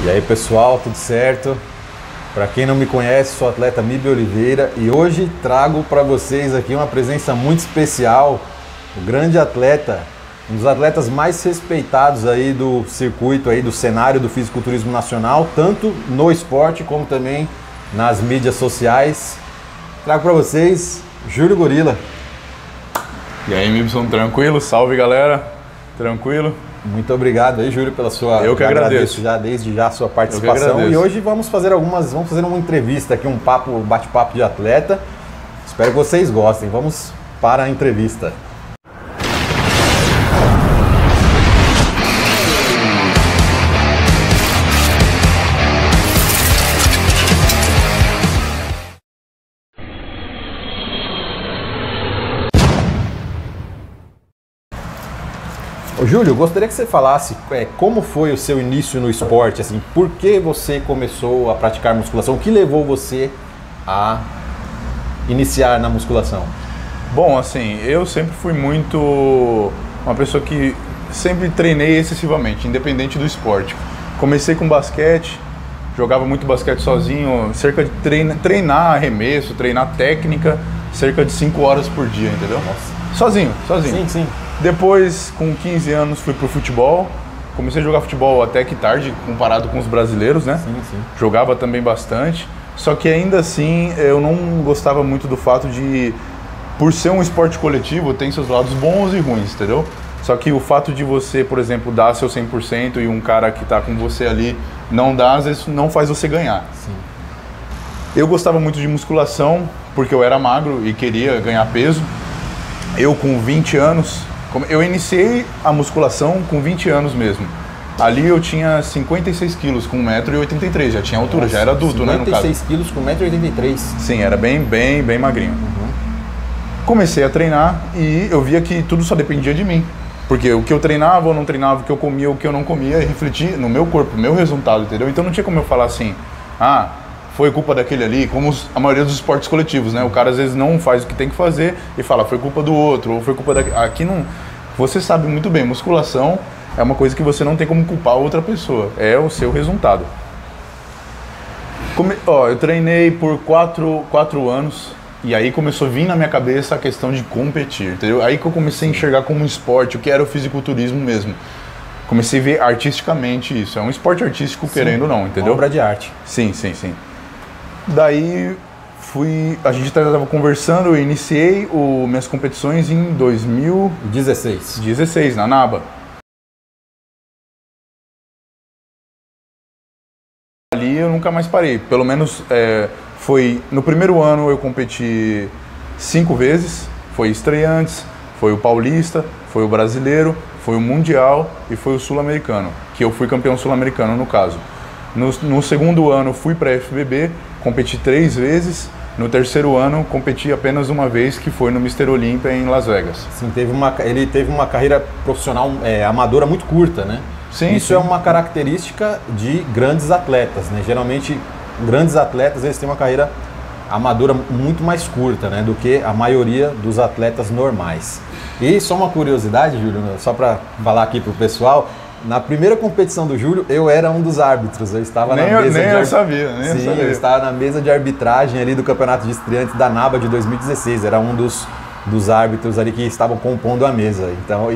E aí pessoal, tudo certo? Para quem não me conhece, sou o atleta Mibe Oliveira e hoje trago para vocês aqui uma presença muito especial, o grande atleta, um dos atletas mais respeitados aí do circuito, aí do cenário do fisiculturismo nacional, tanto no esporte como também nas mídias sociais. Trago para vocês Júlio Gorila. E aí, Mibson, tranquilo? Salve, galera. Tranquilo? Muito obrigado aí, Júlio, pela sua... Eu que agradeço. Desde já a sua participação. E hoje vamos fazer uma entrevista aqui, um bate-papo de atleta. Espero que vocês gostem. Vamos para a entrevista. Ô, Júlio, gostaria que você falasse como foi o seu início no esporte, assim, por que você começou a praticar musculação, o que levou você a iniciar na musculação? Bom, assim, eu sempre fui uma pessoa que sempre treinei excessivamente, independente do esporte. Comecei com basquete, jogava muito basquete sozinho, cerca de treinar arremesso, treinar técnica, cerca de 5 horas por dia, entendeu? Nossa. Sozinho. Sim. Depois, com 15 anos, fui pro futebol. Comecei a jogar futebol até que tarde, comparado com os brasileiros, né? Sim. Jogava também bastante. Só que ainda assim, eu não gostava muito do fato de, por ser um esporte coletivo, tem seus lados bons e ruins, entendeu? Só que o fato de você, por exemplo, dar seu 100% e um cara que tá com você ali não dá, às vezes não faz você ganhar. Sim. Eu gostava muito de musculação, porque eu era magro e queria ganhar peso. Eu, com 20 anos... Eu iniciei a musculação com 20 anos mesmo. Ali eu tinha 56 quilos com 1,83 m, já tinha altura. Nossa, já era adulto, né, no caso. 56 quilos com 1,83 m? Sim, era bem magrinho. Comecei a treinar e eu via que tudo só dependia de mim. Porque o que eu treinava ou não treinava, o que eu comia ou o que eu não comia, refletia no meu corpo, no meu resultado, entendeu? Então não tinha como eu falar assim, foi culpa daquele ali, como a maioria dos esportes coletivos, né? O cara às vezes não faz o que tem que fazer e fala, foi culpa do outro, ou foi culpa daquele. Aqui não. Você sabe muito bem, musculação é uma coisa que você não tem como culpar outra pessoa, é o seu resultado. Eu treinei por 4 anos e aí começou a vir na minha cabeça a questão de competir, entendeu? Aí que eu comecei a enxergar como um esporte, o que era o fisiculturismo mesmo. Comecei a ver artisticamente isso, é um esporte artístico, sim, querendo ou não, entendeu? Obra de arte. Sim. Daí a gente estava conversando, eu iniciei minhas competições em 2016, na NABA. Ali eu nunca mais parei, pelo menos no primeiro ano eu competi 5 vezes, foi estreantes, foi o paulista, foi o brasileiro, foi o mundial e foi o sul-americano, que eu fui campeão sul-americano no caso. No segundo ano fui para a FBB, competi 3 vezes. No terceiro ano competi apenas uma vez, que foi no Mr. Olympia em Las Vegas. Sim, ele teve uma carreira profissional amadora muito curta, né? Sim. Isso é uma característica de grandes atletas, né? Geralmente grandes atletas eles têm uma carreira amadora muito mais curta, né, do que a maioria dos atletas normais. E só uma curiosidade, Júlio, só para falar aqui pro pessoal, na primeira competição do Júlio, eu era um dos árbitros. Eu estava na mesa eu sabia. Eu estava na mesa de arbitragem ali do Campeonato de Estreantes da NABA de 2016. Era um dos árbitros ali que estavam compondo a mesa. Então,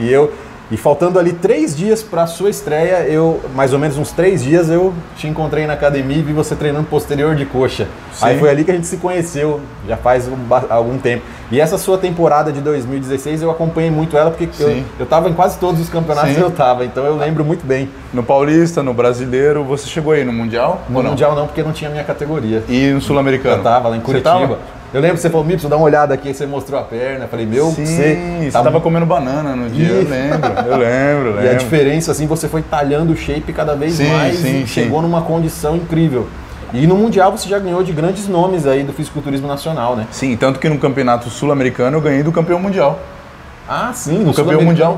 e faltando ali 3 dias para a sua estreia, mais ou menos uns 3 dias, eu te encontrei na academia e vi você treinando posterior de coxa. Sim. Aí foi ali que a gente se conheceu, já faz algum tempo. E essa sua temporada de 2016, eu acompanhei muito ela, porque eu estava em quase todos os campeonatos. Sim. Que eu estava, então eu lembro muito bem. No Paulista, no Brasileiro, você chegou aí no Mundial? No Mundial não, porque não tinha minha categoria. E no Sul-Americano? Eu estava lá em Curitiba. Eu lembro que você falou, Mibson, dá uma olhada aqui, aí você mostrou a perna. Eu falei, você tava comendo banana no dia, eu lembro. E a diferença, assim, você foi talhando o shape cada vez mais e chegou numa condição incrível. E no Mundial você já ganhou de grandes nomes aí do fisiculturismo nacional, né? Sim, tanto que no Campeonato Sul-Americano eu ganhei do campeão mundial. Ah, sim, no O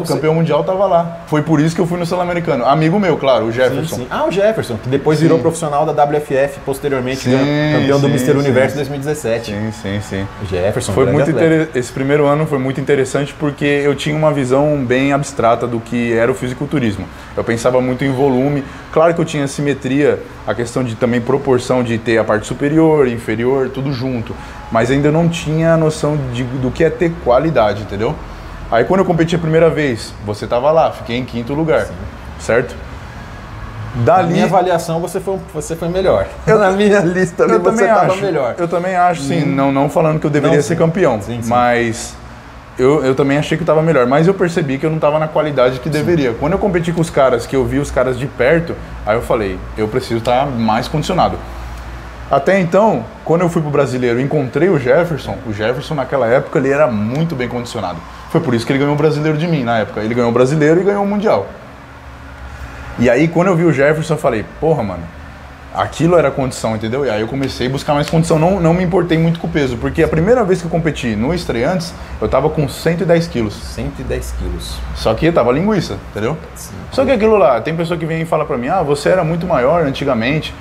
campeão mundial tava lá. Foi por isso que eu fui no Sul-Americano. Amigo meu, claro, o Jefferson. Sim, sim. Ah, o Jefferson, que depois virou profissional da WFF, posteriormente campeão do Mr. Universo 2017. Sim. O Jefferson, foi muito Esse primeiro ano foi muito interessante porque eu tinha uma visão bem abstrata do que era o fisiculturismo. Eu pensava muito em volume. Claro que eu tinha simetria, a questão de também proporção de ter a parte superior, inferior, tudo junto. Mas ainda não tinha a noção do que é ter qualidade, entendeu? Aí quando eu competi a primeira vez, você estava lá, fiquei em 5º lugar, certo? Na minha avaliação, você foi melhor. Na minha lista ali, você estava melhor. Eu também acho, sim, não falando que eu deveria ser campeão, mas eu também achei que eu estava melhor. Mas eu percebi que eu não estava na qualidade que deveria. Quando eu competi com os caras, que eu vi os caras de perto, aí eu falei, eu preciso estar mais condicionado. Até então, quando eu fui pro Brasileiro e encontrei o Jefferson naquela época ele era muito bem condicionado. Foi por isso que ele ganhou o Brasileiro de mim na época. Ele ganhou o Brasileiro e ganhou o Mundial. E aí quando eu vi o Jefferson eu falei, porra, mano, aquilo era condição, entendeu? E aí eu comecei a buscar mais condição, não me importei muito com o peso, porque a primeira vez que eu competi no Estreantes, eu tava com 110 quilos. 110 quilos. Só que tava linguiça, entendeu? Sim. Só que aquilo lá, tem pessoa que vem e fala pra mim, você era muito maior antigamente.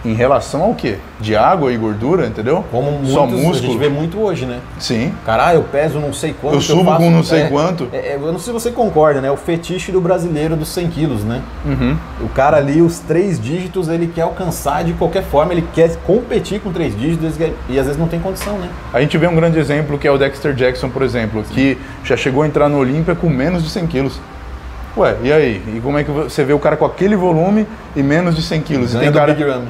Em relação ao quê? De água e gordura, entendeu? Como muitos, só músculo. A gente vê muito hoje, né? Sim. Caralho, eu peso não sei quanto. Eu subo com não sei quanto. Eu não sei se você concorda, né? O fetiche do brasileiro dos 100 quilos, né? Uhum. O cara ali, os 3 dígitos, ele quer alcançar de qualquer forma, ele quer competir com 3 dígitos e às vezes não tem condição, né? A gente vê um grande exemplo que é o Dexter Jackson, por exemplo, que já chegou a entrar no Olímpia com menos de 100 quilos. Ué, e aí? E como é que você vê o cara com aquele volume e menos de 100 quilos? Ganha do Big Ramy.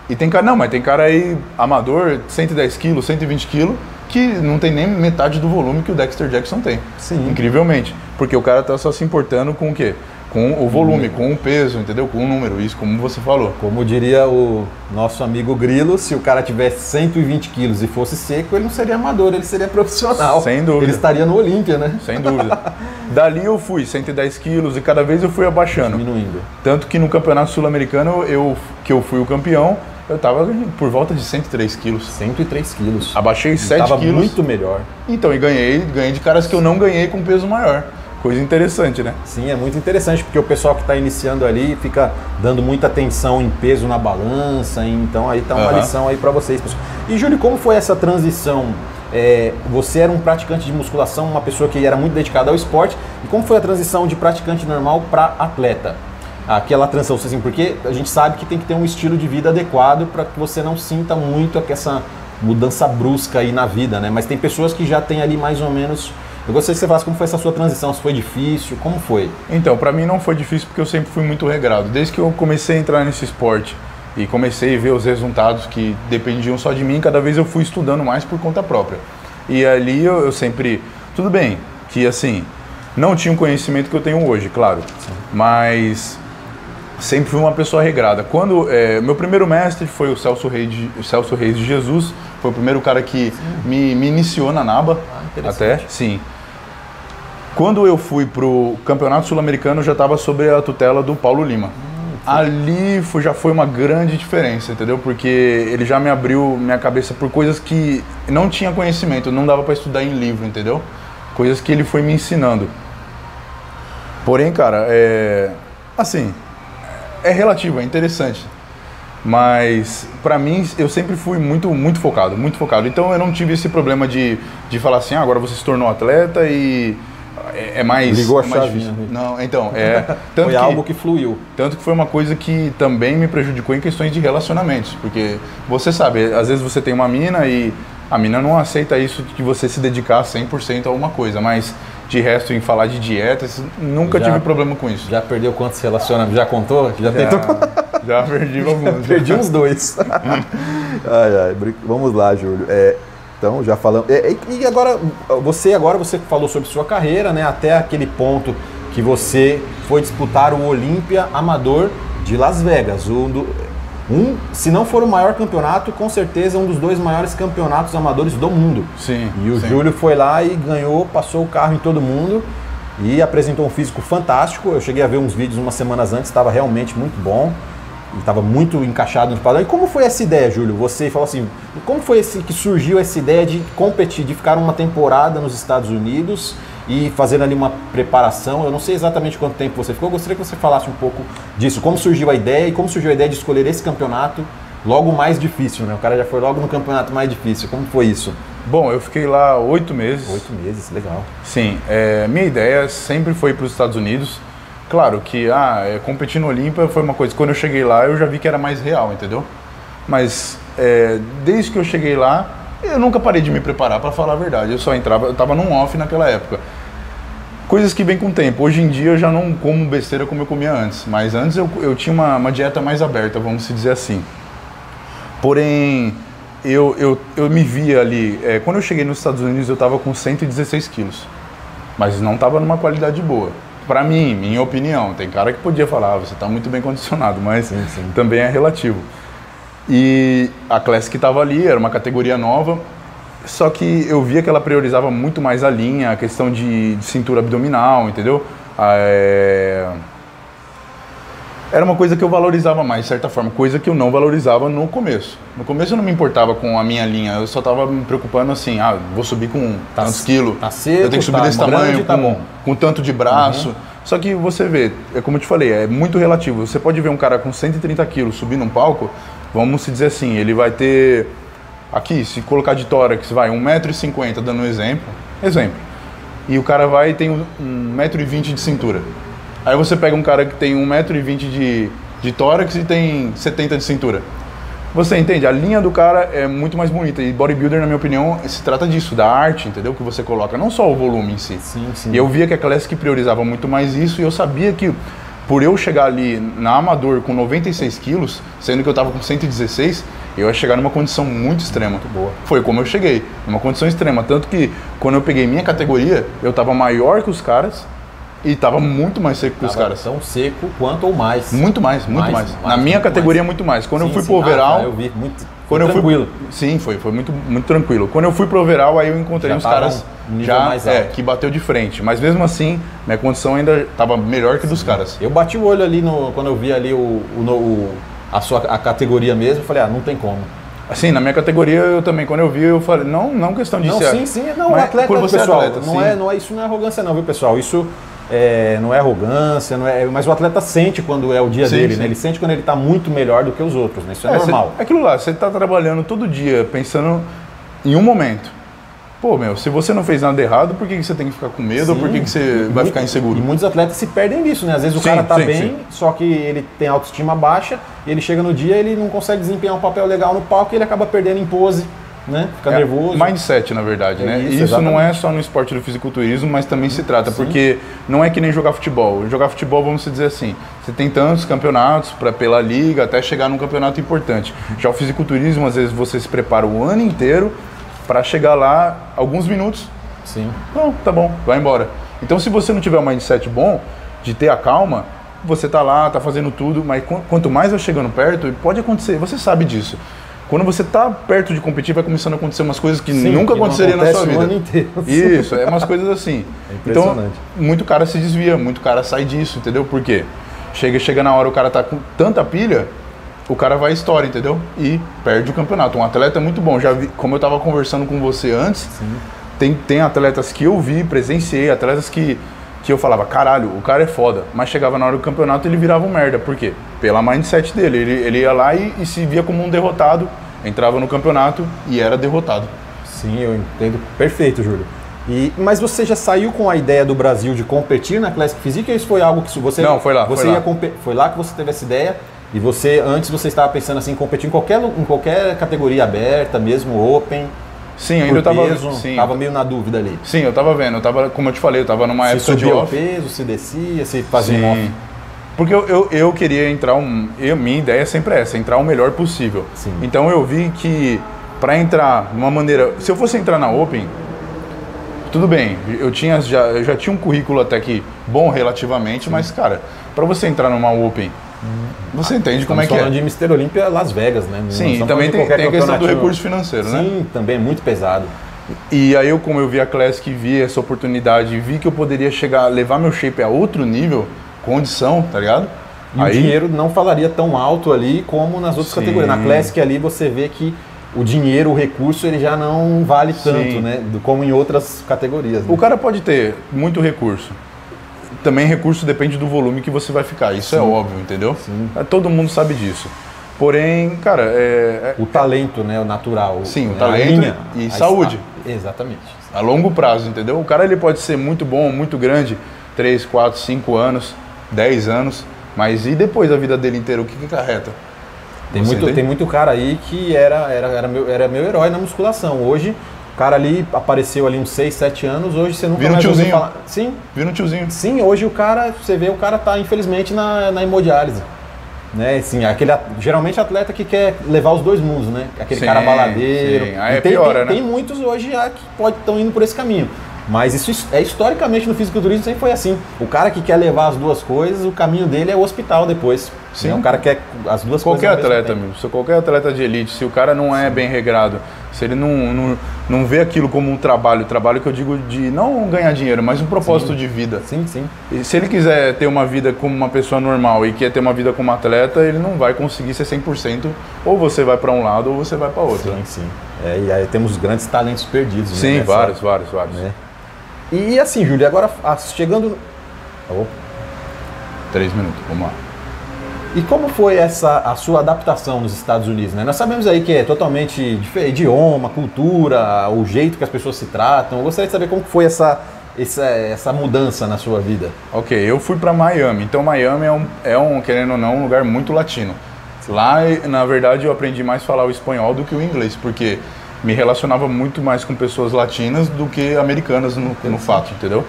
E tem cara, mas tem cara aí amador, 110 quilos, 120 quilos, que não tem nem metade do volume que o Dexter Jackson tem. Sim. Incrivelmente. Porque o cara tá só se importando com o quê? Com o volume, com o peso, entendeu? Com o número, isso como você falou. Como diria o nosso amigo Grilo, se o cara tivesse 120 quilos e fosse seco, ele não seria amador, ele seria profissional. Sem dúvida. Ele estaria no Olímpia, né? Sem dúvida. Dali eu fui 110 quilos e cada vez eu fui abaixando. Diminuindo. Tanto que no Campeonato Sul-Americano, que eu fui o campeão, eu tava por volta de 103 quilos. 103 quilos. Abaixei 7 quilos. Tava muito melhor. Então, e ganhei de caras que eu não ganhei com peso maior. Coisa interessante, né? Sim, é muito interessante, porque o pessoal que está iniciando ali fica dando muita atenção em peso na balança, então aí tá uma lição aí para vocês, pessoal. E Júlio, como foi essa transição? Você era um praticante de musculação, uma pessoa que era muito dedicada ao esporte, e como foi a transição de praticante normal para atleta? Aquela transição, assim, porque a gente sabe que tem que ter um estilo de vida adequado para que você não sinta muito essa mudança brusca aí na vida, né? Mas tem pessoas que já têm ali mais ou menos... Eu gostaria que você falasse como foi essa sua transição, se foi difícil, como foi? Então, para mim não foi difícil porque eu sempre fui muito regrado. Desde que eu comecei a entrar nesse esporte e comecei a ver os resultados que dependiam só de mim, cada vez eu fui estudando mais por conta própria. E ali eu sempre... Tudo bem que, assim, não tinha o conhecimento que eu tenho hoje, claro, mas... Sempre fui uma pessoa regrada. Quando meu primeiro mestre foi o Celso Reis de Jesus, foi o primeiro cara que me iniciou na NABA. Até, sim. Quando eu fui pro Campeonato Sul-Americano, eu já estava sob a tutela do Paulo Lima. Ali já foi uma grande diferença, entendeu? Porque ele já me abriu minha cabeça por coisas que não tinha conhecimento, não dava para estudar em livro, entendeu? Coisas que ele foi me ensinando. Porém, cara, assim... É relativo, é interessante, mas pra mim eu sempre fui muito focado, muito focado. Então eu não tive esse problema de falar assim, agora você se tornou atleta e é mais... Ligou a chave. Não, então, foi algo que fluiu. Tanto que foi uma coisa que também me prejudicou em questões de relacionamentos, porque você sabe, às vezes você tem uma mina e a mina não aceita isso de você se dedicar 100% a alguma coisa, mas... De resto, em falar de dietas, nunca tive problema com isso. Já perdeu quantos relacionamentos? Já contou? Já perdi alguns. Perdi uns 2. Vamos lá, Júlio. Então, já falamos. E agora você falou sobre sua carreira, né? Até aquele ponto que você foi disputar o Olímpia Amador de Las Vegas. Se não for o maior campeonato, com certeza um dos 2 maiores campeonatos amadores do mundo. Sim. E o Júlio foi lá e ganhou, passou o carro em todo mundo e apresentou um físico fantástico. Eu cheguei a ver uns vídeos umas semanas antes, estava realmente muito bom. Estava muito encaixado no padrão. E como foi essa ideia, Júlio? Você falou assim, como foi que surgiu essa ideia de competir, de ficar uma temporada nos Estados Unidos e fazendo ali uma preparação. Eu não sei exatamente quanto tempo você ficou, eu gostaria que você falasse um pouco disso. Como surgiu a ideia e como surgiu a ideia de escolher esse campeonato logo mais difícil, né? O cara já foi logo no campeonato mais difícil. Como foi isso? Bom, eu fiquei lá 8 meses. 8 meses, legal. Sim, minha ideia sempre foi para os Estados Unidos. Claro que competir no Olímpia foi uma coisa, quando eu cheguei lá eu já vi que era mais real, entendeu? Mas desde que eu cheguei lá, eu nunca parei de me preparar, para falar a verdade. Eu só entrava, eu estava num off naquela época. Coisas que vêm com o tempo. Hoje em dia eu já não como besteira como eu comia antes, mas antes eu tinha uma dieta mais aberta, vamos se dizer assim. Porém, eu me via ali, quando eu cheguei nos Estados Unidos eu estava com 116 quilos, mas não estava numa qualidade boa. Para mim, minha opinião, tem cara que podia falar, você está muito bem condicionado, mas sim. Também é relativo. E a Classic estava ali, era uma categoria nova, só que eu via que ela priorizava muito mais a linha, a questão de cintura abdominal, entendeu? Era uma coisa que eu valorizava mais, de certa forma, coisa que eu não valorizava no começo. No começo eu não me importava com a minha linha, eu só estava me preocupando assim, vou subir com tantos quilos, seco, eu tenho que subir desse tamanho, grande, com tanto de braço. Só que você vê, como eu te falei, é muito relativo. Você pode ver um cara com 130 quilos subir num palco, vamos se dizer assim, ele vai ter, aqui, se colocar de tórax, vai 1,50 m, dando um exemplo, e o cara vai e tem 1,20 m de cintura. Aí você pega um cara que tem 1,20 m de tórax e tem 70 de cintura. Você entende? A linha do cara é muito mais bonita. E bodybuilder, na minha opinião, se trata disso, da arte, entendeu? Que você coloca, não só o volume em si. Sim. E eu via que a Classic priorizava muito mais isso e eu sabia que por eu chegar ali na Amador com 96 quilos, sendo que eu estava com 116, eu ia chegar numa condição muito extrema. Muito boa. Foi como eu cheguei, numa condição extrema. Tanto que quando eu peguei minha categoria, eu estava maior que os caras, e estava muito mais seco que os caras. Tão seco quanto ou mais. Muito mais. Na minha categoria, muito mais. Quando eu fui pro overall... eu vi, muito tranquilo. Sim, foi muito tranquilo. Quando eu fui pro overall, aí eu encontrei uns caras mais alto. Que bateu de frente. Mas mesmo assim, minha condição ainda estava melhor que dos caras. Eu bati o olho ali, quando eu vi ali a categoria mesmo, eu falei, não tem como. Assim, na minha categoria, eu também, quando eu vi, eu falei, não questão de ser... Sim, não, mas atleta, por você pessoal, atleta, isso não é arrogância não, viu, pessoal? Isso... não é arrogância, mas o atleta sente quando é o dia dele, né? Ele sente quando ele está muito melhor do que os outros, né? Isso é normal. Aquilo lá, você está trabalhando todo dia pensando em um momento. Pô, se você não fez nada errado, por que você tem que ficar com medo ou por que você vai ficar inseguro? E muitos atletas se perdem nisso, né? Às vezes o cara tá bem, só que ele tem autoestima baixa, e ele chega no dia, ele não consegue desempenhar um papel legal no palco e ele acaba perdendo em pose. Né? Fica nervoso. Mindset, na verdade, né? Isso não é só no esporte do fisiculturismo, mas também se trata, porque não é que nem jogar futebol. Jogar futebol, vamos dizer assim, você tem tantos campeonatos pela liga até chegar num campeonato importante. Já o fisiculturismo, às vezes você se prepara o ano inteiro para chegar lá alguns minutos. Sim. Não, tá bom, vai embora. Então, se você não tiver um mindset bom, de ter a calma, você tá lá, tá fazendo tudo, mas quanto mais vai chegando perto, pode acontecer, você sabe disso. Quando você está perto de competir, vai começando a acontecer umas coisas que nunca aconteceria na sua vida. O ano inteiro. Isso, umas coisas assim. É impressionante. Então, muito cara se desvia, muito cara sai disso, entendeu? Por quê? Chega na hora, o cara tá com tanta pilha, o cara vai à história, entendeu? E perde o campeonato. Um atleta é muito bom. Já vi, como eu estava conversando com você antes, tem atletas que eu vi, presenciei, atletas que eu falava, caralho, o cara é foda, mas chegava na hora do campeonato ele virava um merda. Por quê? Pela mindset dele. Ele ia lá e se via como um derrotado, entrava no campeonato e era derrotado. Sim, eu entendo perfeito, Júlio. Mas você já saiu com a ideia do Brasil de competir na Classic Physique ou isso foi algo que você... Não, foi lá. Foi lá que você teve essa ideia e antes você estava pensando assim, em competir em qualquer categoria aberta, mesmo Open... Sim, ainda estava meio na dúvida ali. Sim, eu estava vendo, como eu te falei, eu estava numa época de off. Se subia o peso, se descia, se fazia um off. Porque eu queria entrar, minha ideia sempre é essa, entrar o melhor possível. Sim. Então eu vi que para entrar de uma maneira, se eu fosse entrar na Open, tudo bem, eu já tinha um currículo até que bom relativamente, mas cara, para você entrar numa Open, você entende como é que é. Estamos falando de Mr. Olympia Las Vegas, né? Sim, e também tem a questão do recurso financeiro, né? Sim, também é muito pesado. E aí como eu vi a Classic, vi essa oportunidade, vi que eu poderia levar meu shape a outro nível, condição, tá ligado? E aí, o dinheiro não falaria tão alto ali como nas outras categorias. Na Classic ali você vê que o dinheiro, o recurso, ele já não vale tanto, Sim. né? Como em outras categorias. Né? O cara pode ter muito recurso. Também recurso depende do volume que você vai ficar. Isso é óbvio, entendeu? Sim. Todo mundo sabe disso. Porém, cara, O talento, né? O natural. Sim, o né? talento e saúde. Exatamente. A longo prazo, entendeu? O cara ele pode ser muito bom, muito grande, 3, 4, 5 anos, 10 anos, mas e depois da vida dele inteira, o que acarreta? Tem muito cara aí que era meu herói na musculação. Hoje, o cara ali apareceu ali uns 6, 7 anos, hoje você nunca Vira um mais ouviu tiozinho. falar. Sim, Vira um tiozinho. sim, hoje o cara, você vê, o cara tá infelizmente na hemodiálise. Né? Assim, geralmente atleta que quer levar os dois mundos, né? Aquele cara baladeiro. Sim. Aí E piora, né? Tem muitos hoje já que estão indo por esse caminho. Mas isso historicamente no fisiculturismo sempre foi assim. O cara que quer levar as duas coisas, o caminho dele é o hospital depois. Sim. Né? O cara quer as duas Qualquer coisas. atleta, amigo. Se qualquer atleta de elite, se o cara não é bem regrado, se ele não vê aquilo como um trabalho que eu digo de não ganhar dinheiro, mas um propósito de vida. Sim, sim. E se ele quiser ter uma vida como uma pessoa normal e quer ter uma vida como atleta, ele não vai conseguir ser 100%. Ou você vai para um lado ou você vai para outro. Sim, sim. E aí temos grandes talentos perdidos. Sim, né? vários. Né? E assim, Júlio, agora chegando... 3 minutos, vamos lá. E como foi a sua adaptação nos Estados Unidos? Né? Nós sabemos aí que é totalmente diferente, idioma, cultura, o jeito que as pessoas se tratam. Eu gostaria de saber como foi essa mudança na sua vida. Ok, eu fui para Miami. Então Miami querendo ou não, um lugar muito latino. Lá, na verdade, eu aprendi mais a falar o espanhol do que o inglês, porque me relacionava muito mais com pessoas latinas do que americanas no fato, entendeu?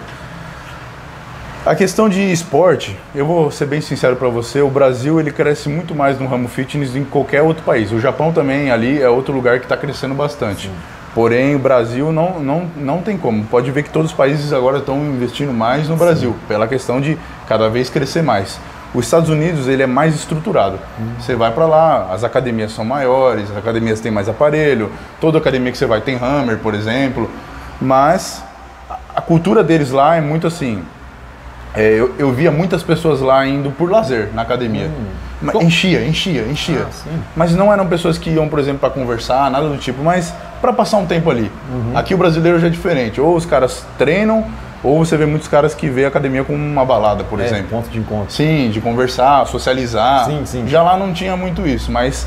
A questão de esporte, eu vou ser bem sincero para você, o Brasil ele cresce muito mais no ramo fitness do que em qualquer outro país. O Japão também ali é outro lugar que está crescendo bastante. Sim. Porém, o Brasil não tem como. Pode ver que todos os países agora estão investindo mais no Brasil, pela questão de cada vez crescer mais. Os Estados Unidos ele é mais estruturado. Você vai para lá, as academias são maiores, as academias têm mais aparelho, toda academia que você vai tem hammer, por exemplo. Mas a cultura deles lá é muito assim... Eu via muitas pessoas lá indo por lazer na academia. Enchia. Mas não eram pessoas que iam, por exemplo, para conversar, nada do tipo, mas para passar um tempo ali. Aqui o brasileiro já é diferente. Ou os caras treinam, ou você vê muitos caras que vê a academia como uma balada, por exemplo. Ponto de encontro. Sim, de conversar, socializar. Sim. Já lá não tinha muito isso, mas...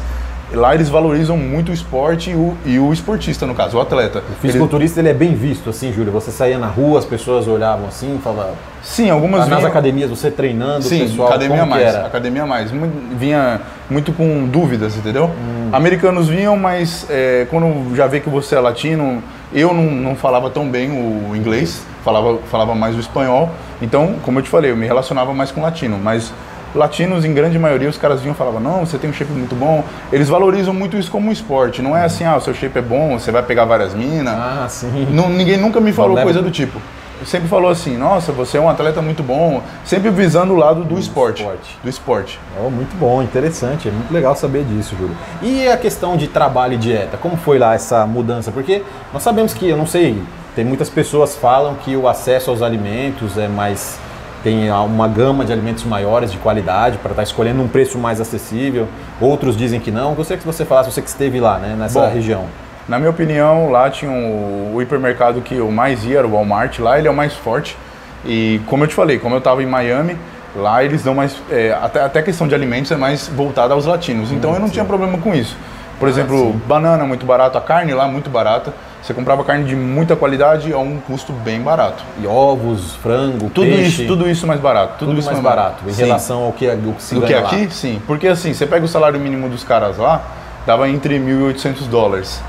Lá eles valorizam muito o esporte e o esportista, no caso, o atleta. O fisiculturista ele é bem visto, assim, Júlio. Você saía na rua, as pessoas olhavam assim, falavam... Sim, algumas nas academias, você treinando, sim, o pessoal, academia como que era? Academia mais. Vinha muito com dúvidas, entendeu? Americanos vinham, mas quando já vê que você é latino, eu não falava tão bem o inglês, falava mais o espanhol. Então, como eu te falei, eu me relacionava mais com latino, mas... Latinos, em grande maioria, os caras vinham e falavam, não, você tem um shape muito bom. Eles valorizam muito isso como um esporte. Não é assim, o seu shape é bom, você vai pegar várias minas. Ah, sim. Ninguém nunca me falou coisa do tipo. Sempre falou assim, nossa, você é um atleta muito bom. Sempre visando o lado do esporte. Do esporte. Muito bom, interessante. É muito legal saber disso, Júlio. E a questão de trabalho e dieta? Como foi lá essa mudança? Porque nós sabemos que, eu não sei, tem muitas pessoas que falam que o acesso aos alimentos é mais... Tem uma gama de alimentos maiores, de qualidade, para estar escolhendo um preço mais acessível. Outros dizem que não. Gostaria que você falasse, você que esteve lá, né, nessa região. Na minha opinião, lá tinha o hipermercado que eu mais ia, era o Walmart. Lá ele é o mais forte. E como eu te falei, como eu estava em Miami, lá eles dão mais... até a questão de alimentos é mais voltada aos latinos. Então eu não tinha problema com isso. Por exemplo, banana muito barato, a carne lá muito barata. Você comprava carne de muita qualidade a um custo bem barato. E ovos, frango, peixe... Tudo isso mais barato. Tudo isso mais barato. Em relação ao que se ganha lá. Aqui, sim. Porque assim, você pega o salário mínimo dos caras lá, dava entre $1.800.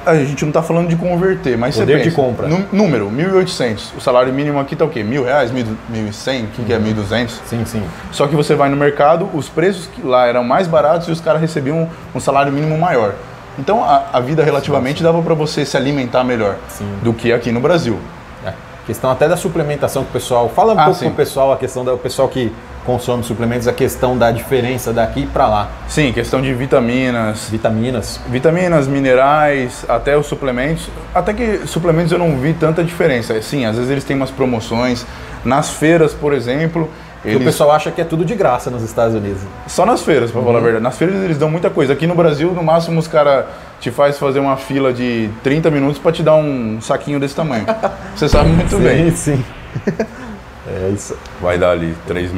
A gente não está falando de converter, mas poder você pensa, de compra. Número, 1.800. O salário mínimo aqui tá o quê? R$1.000, 1.100, que é 1.200? Sim. Só que você vai no mercado, os preços que lá eram mais baratos e os caras recebiam um salário mínimo maior. Então a vida relativamente dava para você se alimentar melhor do que aqui no Brasil. A questão até da suplementação que o pessoal... Fala um pouco com o pessoal, a questão do pessoal que consome suplementos, a questão da diferença daqui para lá. Sim, questão de vitaminas. Vitaminas, minerais, até os suplementos. Até que suplementos eu não vi tanta diferença. Sim, às vezes eles têm umas promoções. Nas feiras, por exemplo, Porque o pessoal acha que é tudo de graça nos Estados Unidos. Só nas feiras, pra falar a verdade. Nas feiras eles dão muita coisa. Aqui no Brasil, no máximo, os caras te faz fazer uma fila de 30 minutos pra te dar um saquinho desse tamanho. Você sabe muito bem. Sim, sim. É isso. Vai dar ali 3